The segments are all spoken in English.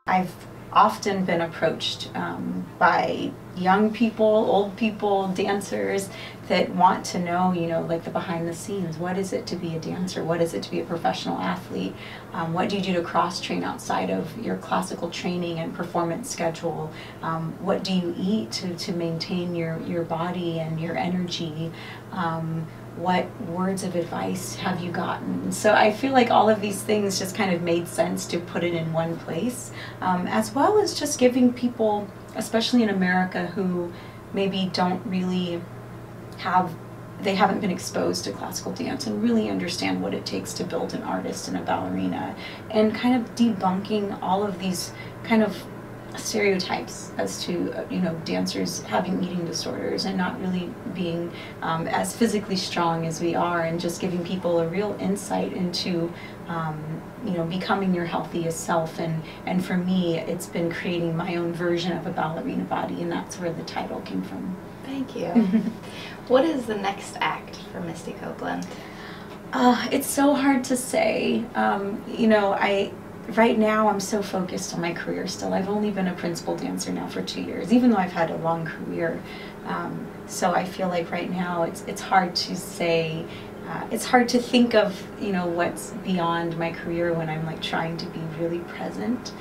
I've often been approached by young people, old people, dancers that want to know, like the behind the scenes. What is it to be a dancer? What is it to be a professional athlete? What do you do to cross-train outside of your classical training and performance schedule? What do you eat to maintain your body and your energy? What words of advice have you gotten? So I feel like all of these things just kind of made sense to put it in one place, as well as just giving people, especially in America, who maybe don't really they haven't been exposed to classical dance and really understand what it takes to build an artist and a ballerina, and kind of debunking all of these kind of stereotypes as to dancers having eating disorders and not really being as physically strong as we are, and just giving people a real insight into becoming your healthiest self. And for me, it's been creating my own version of a ballerina body, and that's where the title came from. Thank you. What is the next act for Misty Copeland? It's so hard to say. Right now I'm so focused on my career still. I've only been a principal dancer now for 2 years, even though I've had a long career. So I feel like right now it's hard to say, it's hard to think of what's beyond my career when I'm like trying to be really present.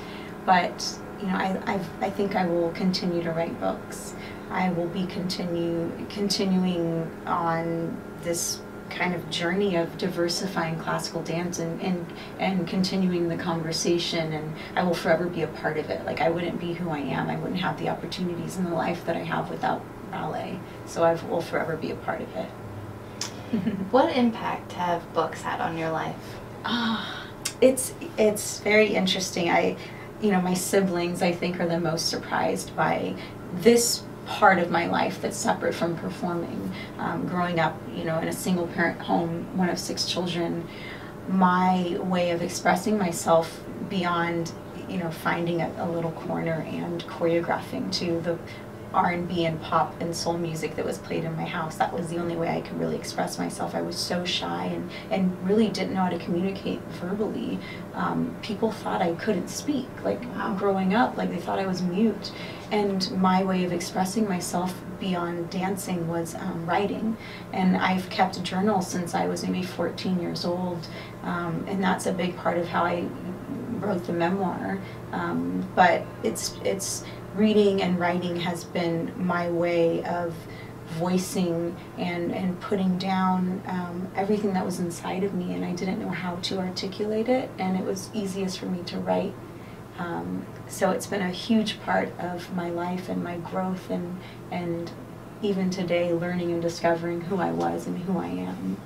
But I think I will continue to write books. I will be continuing on this kind of journey of diversifying classical dance and continuing the conversation, and I will forever be a part of it. Like, I wouldn't be who I am, I wouldn't have the opportunities in the life that I have without ballet, so I will forever be a part of it. What impact have books had on your life? It's very interesting. My siblings, I think, are the most surprised by this part of my life that's separate from performing. Growing up, in a single parent home, one of 6 children, my way of expressing myself beyond, finding a little corner and choreographing to the R&B and pop and soul music that was played in my house. That was the only way I could really express myself. I was so shy and really didn't know how to communicate verbally. People thought I couldn't speak. Like, growing up, like they thought I was mute. And my way of expressing myself beyond dancing was writing. And I've kept a journal since I was maybe 14 years old. And that's a big part of how I wrote the memoir. But it's reading and writing has been my way of voicing and putting down everything that was inside of me, and I didn't know how to articulate it, and it was easiest for me to write. So it's been a huge part of my life and my growth, and even today learning and discovering who I was and who I am.